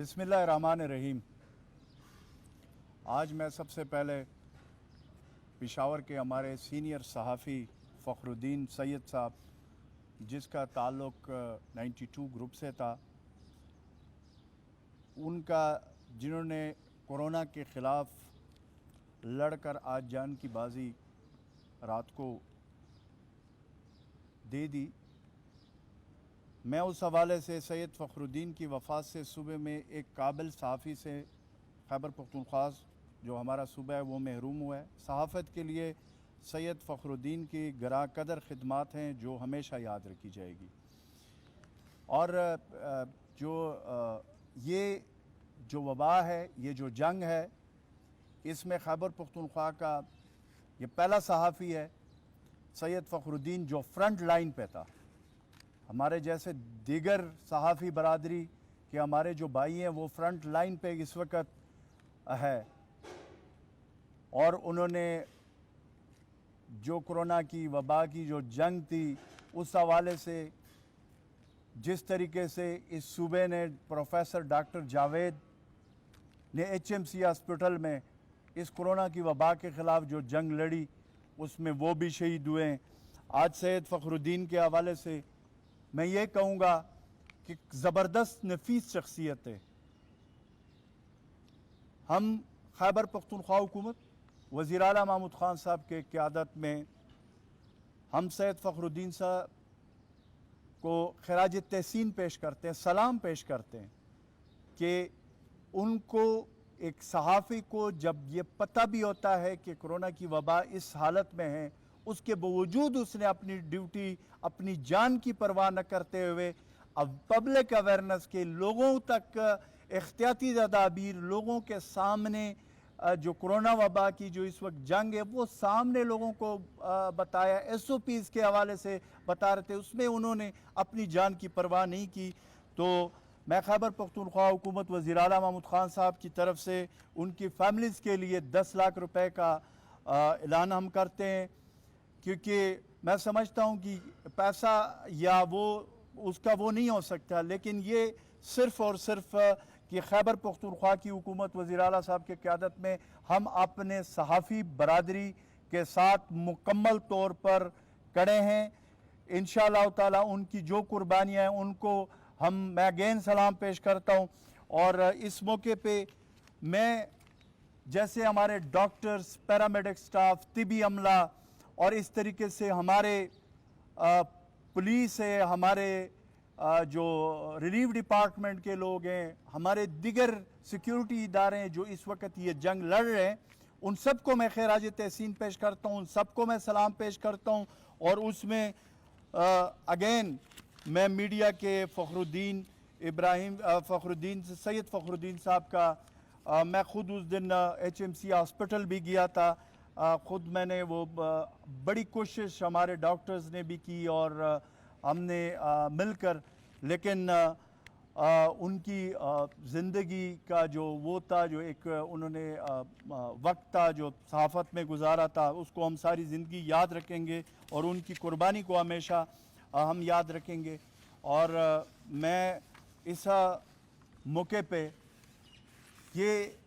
बिस्मिल्लाहिर्रहमानिर्रहीम। आज मैं सबसे पहले पेशावर के हमारे सीनियर सहाफ़ी फ़खरुद्दीन सैयद साहब, जिसका ताल्लुक़ 92 ग्रुप से था, उनका जिन्होंने कोरोना के ख़िलाफ़ लड़कर आज जान की बाजी रात को दे दी। मैं उस हवाले से सैयद फ़खरुद्दीन की वफ़ात से सुबह में एक काबिल सहाफ़ी से खैबर पख्तूनख्वा जो हमारा सूबा है वो महरूम हुआ है। सहाफ़त के लिए सैयद फ़खरुद्दीन की गरा कदर ख़िदमत हैं जो हमेशा याद रखी जाएगी। और ये जो वबा है, ये जो जंग है, इसमें खैबर पख्तूनख्वा का ये पहला सहाफ़ी है सैयद फ़खरुद्दीन जो फ्रंट लाइन पे था। हमारे जैसे दीगर सहाफ़ी बरादरी के हमारे जो भाई हैं वो फ्रंट लाइन पे इस वक्त है, और उन्होंने जो कोरोना की वबा की जो जंग थी उस हवाले से जिस तरीके से इस सूबे ने प्रोफेसर डॉक्टर जावेद ने HMC हॉस्पिटल में इस कोरोना की वबा के ख़िलाफ़ जो जंग लड़ी उसमें वो भी शहीद हुए हैं। आज सैयद फ़खरुद्दीन के हवाले से मैं ये कहूँगा कि ज़बरदस्त नफीस शख्सियत है। हम खैबर पख्तूनख्वा हुकूमत वज़ीर आला महमूद ख़ान साहब के क़यादत में हम सैयद फ़खरुद्दीन साहब को खराज तहसीन पेश करते हैं, सलाम पेश करते हैं कि उनको एक सहाफ़ी को जब ये पता भी होता है कि कोरोना की वबा इस हालत में है, उसके बावजूद उसने अपनी ड्यूटी, अपनी जान की परवाह न करते हुए अब पब्लिक अवेयरनेस के लोगों तक एहतियाती तदाबीर लोगों के सामने जो कोरोना वबा की जो इस वक्त जंग है वो सामने लोगों को बताया, SOPs के हवाले से बता रहे थे, उसमें उन्होंने अपनी जान की परवाह नहीं की। तो मैं खैबर पख्तूनख्वा हुकूमत वज़ीर आला महमूद ख़ान साहब की तरफ से उनकी फैमिलीज़ के लिए 10 लाख रुपए का ऐलान हम करते हैं, क्योंकि मैं समझता हूँ कि पैसा या वो उसका वो नहीं हो सकता, लेकिन ये सिर्फ़ और सिर्फ कि खैबर पख्तूनख्वा की हुकूमत वज़ीर आला साहब के क़यादत में हम अपने सहाफ़ी बरादरी के साथ मुकम्मल तौर पर खड़े हैं। इंशाअल्लाह ताला उनकी जो कुर्बानियाँ हैं उनको मैं अगेन सलाम पेश करता हूँ। और इस मौके पे मैं जैसे हमारे डॉक्टर्स, पैरामेडिक स्टाफ, तिबी अमला और इस तरीके से हमारे पुलिस है, हमारे जो रिलीफ डिपार्टमेंट के लोग हैं, हमारे दिगर सिक्योरिटी इदारे हैं जो इस वक्त ये जंग लड़ रहे हैं, उन सबको मैं खैराज तहसीन पेश करता हूँ, उन सबको मैं सलाम पेश करता हूँ। और उसमें अगेन मैं मीडिया के सैयद फ़खरुद्दीन साहब का मैं ख़ुद उस दिन HMC हॉस्पिटल भी गया था, ख़ुद मैंने वो बड़ी कोशिश हमारे डॉक्टर्स ने भी की और हमने मिलकर, लेकिन उनकी ज़िंदगी का जो वो था, जो एक उन्होंने वक्त था जो सहाफ़त में गुजारा था, उसको हम सारी ज़िंदगी याद रखेंगे और उनकी कुर्बानी को हमेशा हम याद रखेंगे। और मैं इस मौके पे ये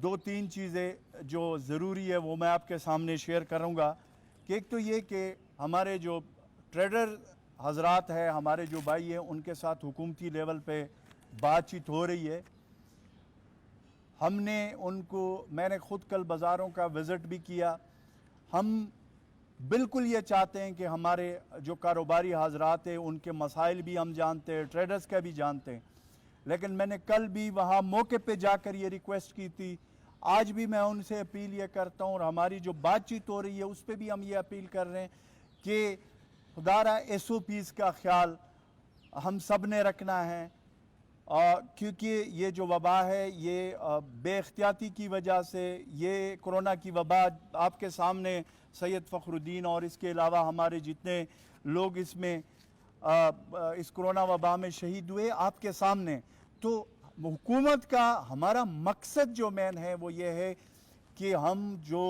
2-3 चीज़ें जो ज़रूरी है वो मैं आपके सामने शेयर करूँगा कि एक तो ये कि हमारे जो ट्रेडर हजरात है, हमारे जो भाई हैं, उनके साथ हुकूमती लेवल पे बातचीत हो रही है। मैंने ख़ुद कल बाज़ारों का विज़िट भी किया। हम बिल्कुल ये चाहते हैं कि हमारे जो कारोबारी हजरात हैं उनके मसाइल भी हम जानते हैं, ट्रेडर्स का भी जानते हैं, लेकिन मैंने कल भी वहाँ मौके पे जाकर ये रिक्वेस्ट की थी, आज भी मैं उनसे अपील ये करता हूँ और हमारी जो बातचीत हो रही है उस पर भी हम ये अपील कर रहे हैं कि खुदारा SOPs का ख्याल हम सब ने रखना है, क्योंकि ये जो वबा है ये बेख्तियाती की वजह से, ये कोरोना की वबा आपके सामने सैयद फ़खरुद्दीन और इसके अलावा हमारे जितने लोग इसमें इस कोरोना वबा में शहीद हुए आपके सामने। तो हुकूमत का हमारा मकसद जो मेन है वो ये है कि हम जो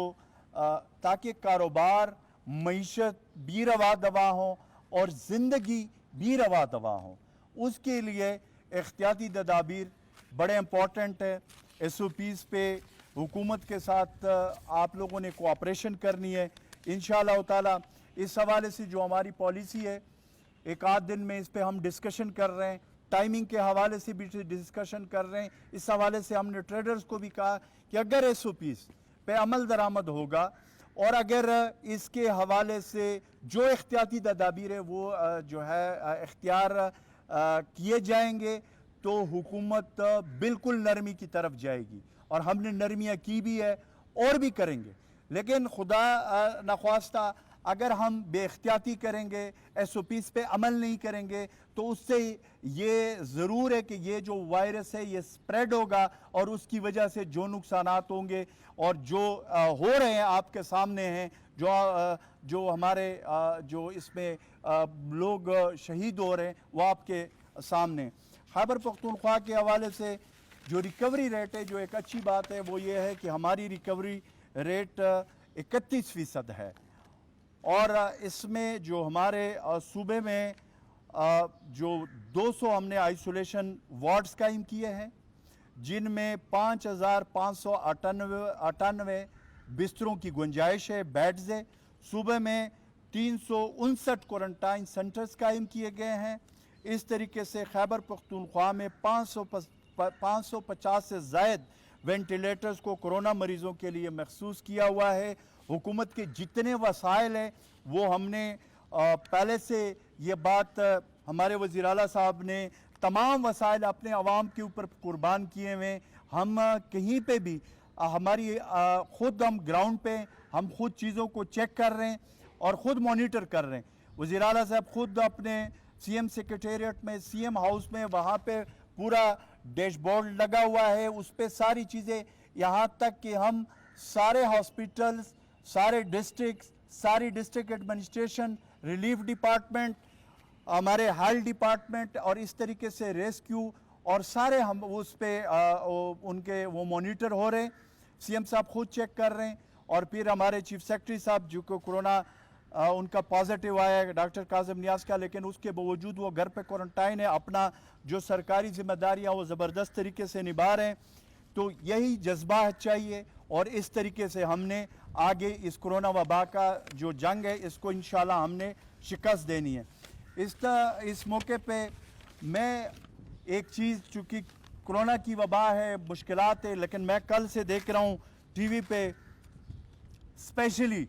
ताकि कारोबार, मईशत भी रवा दवा हो और ज़िंदगी भी रवा दवा हो, उसके लिए एहतियाती तदाबीर बड़े इम्पॉर्टेंट है। SOPs पे हुकूमत के साथ आप लोगों ने कोऑपरेशन करनी है इंशाअल्लाह ताला। इस हवाले से जो हमारी पॉलिसी है, एक आध दिन में इस पे हम डिस्कशन कर रहे हैं, टाइमिंग के हवाले से भी डिस्कशन कर रहे हैं। इस हवाले से हमने ट्रेडर्स को भी कहा कि अगर SOPs पे अमल दरामद होगा और अगर इसके हवाले से जो एहतियाती तदाबीर है वो जो है इख्तियार किए जाएंगे तो हुकूमत बिल्कुल नरमी की तरफ जाएगी, और हमने नरमियाँ की भी है और भी करेंगे। लेकिन खुदा नख्वास्ता अगर हम बेख्तियाती करेंगे, SOPs पे अमल नहीं करेंगे, तो उससे ये ज़रूर है कि ये जो वायरस है ये स्प्रेड होगा और उसकी वजह से जो नुकसानात होंगे और जो हो रहे हैं आपके सामने हैं, जो हमारे जो इसमें लोग शहीद हो रहे हैं वो आपके सामने। खैबर पख्तूनख्वा के हवाले से जो रिकवरी रेट है, जो एक अच्छी बात है वो ये है कि हमारी रिकवरी रेट 31% है, और इसमें जो हमारे सूबे में जो 200 हमने आइसोलेशन वार्ड्स कायम किए हैं, जिनमें 5598 बिस्तरों की गुंजाइश है, बेड्स है। सूबे में 359 क्वारंटाइन सेंटर्स कायम किए गए हैं। इस तरीके से खैबर पख्तूनख्वा में 550 से ज़ायद वेंटिलेटर्स को कोरोना मरीज़ों के लिए मखसूस किया हुआ है। हुकूमत के जितने वसाइल हैं वो हमने पहले से ये बात हमारे वज़ीर आला साहब ने तमाम वसाइल अपने अवाम के ऊपर कुर्बान किए हुए। हम कहीं पे भी हमारी ख़ुद हम ग्राउंड पे हम ख़ुद चीज़ों को चेक कर रहे हैं और ख़ुद मॉनिटर कर रहे हैं। वज़ीर आला साहब ख़ुद अपने CM सेक्रेटेरिएट में, CM हाउस में, वहाँ पे पूरा डैशबोर्ड लगा हुआ है, उस पे सारी चीज़ें, यहाँ तक कि हम सारे हॉस्पिटल्स, सारे डिस्ट्रिक्ट्स, सारी डिस्ट्रिक्ट एडमिनिस्ट्रेशन, रिलीफ डिपार्टमेंट, हमारे हेल्थ डिपार्टमेंट और इस तरीके से रेस्क्यू और सारे हम उस पे उनके वो मॉनिटर हो रहे हैं। CM साहब खुद चेक कर रहे हैं, और फिर हमारे चीफ सेक्रेटरी साहब जो को कोरोना उनका पॉजिटिव आया है डॉक्टर काज़िम नियाज़ का, लेकिन उसके बावजूद वो घर पे क्वारंटाइन है, अपना जो सरकारी जिम्मेदारियाँ वो ज़बरदस्त तरीके से निभा रहे हैं। तो यही जज्बा चाहिए, और इस तरीके से हमने आगे इस कोरोना वबा का जो जंग है इसको इंशाल्लाह हमने शिकस्त देनी है। इस मौके पे मैं एक चीज़, चूँकि कोरोना की वबा है, मुश्किलात है, लेकिन मैं कल से देख रहा हूँ TV पे स्पेशली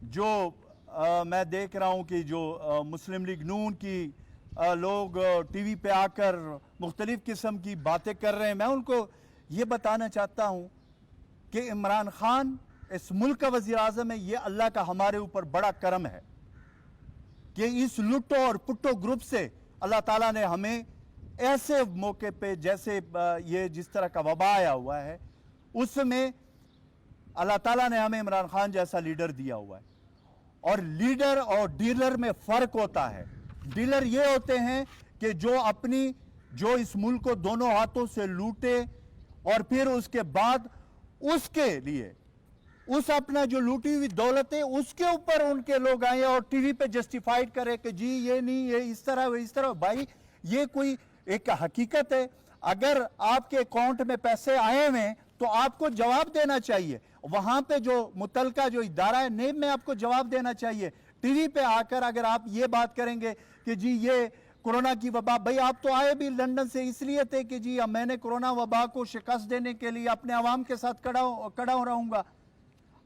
जो मैं देख रहा हूँ कि जो मुस्लिम लीग नून की लोग TV पे आकर मुख्तलिफ़ किस्म की बातें कर रहे हैं। मैं उनको ये बताना चाहता हूँ कि इमरान खान इस मुल्क का वज़ीर आज़म है। ये अल्लाह का हमारे ऊपर बड़ा करम है कि इस लुट्टो और पुट्टो ग्रुप से अल्लाह ताला ने हमें ऐसे मौके पे, जैसे ये जिस तरह का वबा आया हुआ है, उसमें अल्लाह ताला ने हमें इमरान खान जैसा लीडर दिया हुआ है। और लीडर और डीलर में फ़र्क होता है। डीलर ये होते हैं कि जो इस मुल्क को दोनों हाथों से लूटे और फिर उसके बाद उसके लिए उस अपना जो लूटी हुई दौलत है उसके ऊपर उनके लोग आए और TV पे जस्टिफाइड करे कि जी ये नहीं, ये इस तरह। भाई ये कोई एक हकीकत है। अगर आपके अकाउंट में पैसे आए हुए हैं तो आपको जवाब देना चाहिए। वहां पे जो मुतलका जो इदारा है नेब में आपको जवाब देना चाहिए। TV पे आकर अगर आप ये बात करेंगे कि जी ये कोरोना की वबा, भाई आप तो आए भी लंदन से इसलिए थे कि जी मैंने कोरोना वबा को शिकस्त देने के लिए अपने आवाम के साथ खड़ा हो रहूंगा।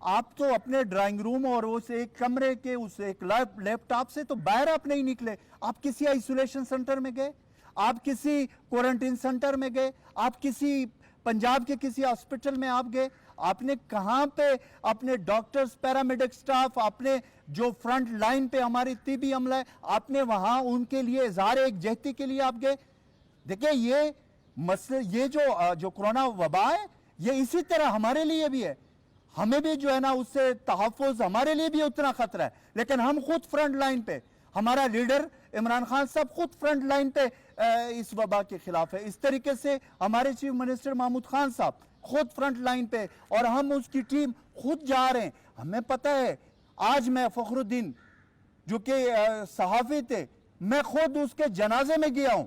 आप तो अपने ड्राइंग रूम और उस एक कमरे के उस एक लैपटॉप से तो बाहर आप नहीं निकले। आप किसी आइसोलेशन सेंटर में गए, आप किसी क्वारंटीन सेंटर में गए, आप किसी पंजाब के किसी हॉस्पिटल में आप गए, आपने कहाँ पे अपने डॉक्टर्स, पैरामेडिक स्टाफ, आपने जो फ्रंट लाइन पे हमारी तिबी अमला है, आपने वहां उनके लिए इज़हार एकजहती के लिए आप गए। देखिए ये मसले, ये जो कोरोना वबा है ये इसी तरह हमारे लिए भी है। हमें भी जो है ना उससे तहफ़्फ़ुज़, हमारे लिए भी उतना खतरा है, लेकिन हम खुद फ्रंट लाइन पे, हमारा लीडर इमरान खान साहब खुद फ्रंट लाइन पे इस वबा के खिलाफ है। इस तरीके से हमारे चीफ मिनिस्टर महमूद खान साहब खुद फ्रंट लाइन पे, और हम उसकी टीम खुद जा रहे हैं। हमें पता है, आज मैं फखरुद्दीन जो कि सहाफ़ी थे, मैं खुद उसके जनाजे में गया हूं।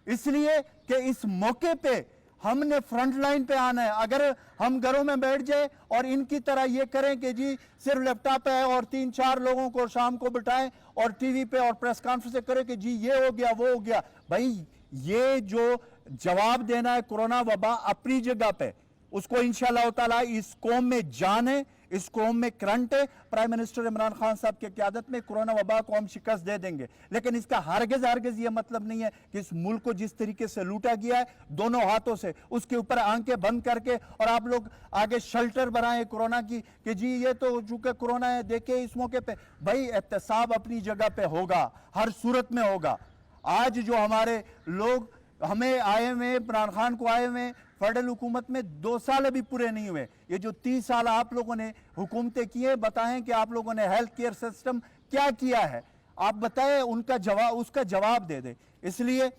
اس لیے کہ اس موقع پہ ہم نے فرنٹ لائن پہ آنا ہے. اگر ہم گھروں میں بیٹھ جائے اور ان کی طرح یہ کریں کہ جی صرف لیپ ٹاپ ہے اور 3-4 لوگوں کو شام کو بٹھائیں اور ٹی وی پہ اور پریس کانفرنس کریں کہ جی یہ ہو گیا وہ ہو گیا, بھائی یہ جو جواب دینا ہے کورونا وبا اپنی جگہ پہ, اس کو انشاءاللہ تعالیٰ اس قوم میں جان ہے, اس قوم میں کرنٹ ہے. پرائم منسٹر عمران خان صاحب کی قیادت میں کورونا وبا کو ہم شکست دے دیں گے, لیکن اس کا ہرگز یہ مطلب نہیں ہے کہ اس ملک کو جس طریقے سے لوٹا گیا ہے دونوں ہاتھوں سے, اس کے اوپر آنکھیں بند کر کے اور آپ لوگ آگے شلٹر بنائیں کورونا کی کہ جی یہ تو چونکہ کورونا ہے دیکھیں اس موقع پہ. بھائی احتساب اپنی جگہ پہ ہوگا, ہر صورت میں ہوگا. آج جو ہمارے لوگ ہمیں آئے ہوئے عمران خان کو آئے ہوئے فیڈرل حکومت میں 2 سال ابھی پورے نہیں ہوئے, یہ جو 30 سال آپ لوگوں نے حکومتیں کی ہیں, بتائیں کہ آپ لوگوں نے ہیلتھ کیئر سسٹم کیا کیا ہے, آپ بتائیں ان کا جواب, اس کا جواب دے دیں. اس لیے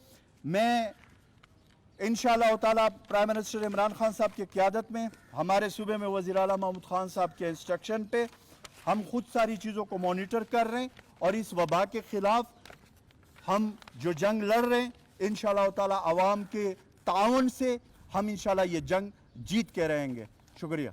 میں انشاءاللہ تعالیٰ پرائم منسٹر عمران خان صاحب کی قیادت میں ہمارے صوبے میں وزیر اعلیٰ محمود خان صاحب کے انسٹرکشن پہ ہم خود ساری چیزوں کو مانیٹر کر رہے ہیں, اور اس وبا کے خلاف ہم جو جنگ لڑ رہے ہیں انشاءاللہ تعالیٰ عوام کے تعاون سے ہم انشاءاللہ یہ جنگ جیت کے رہیں گے. شکریہ.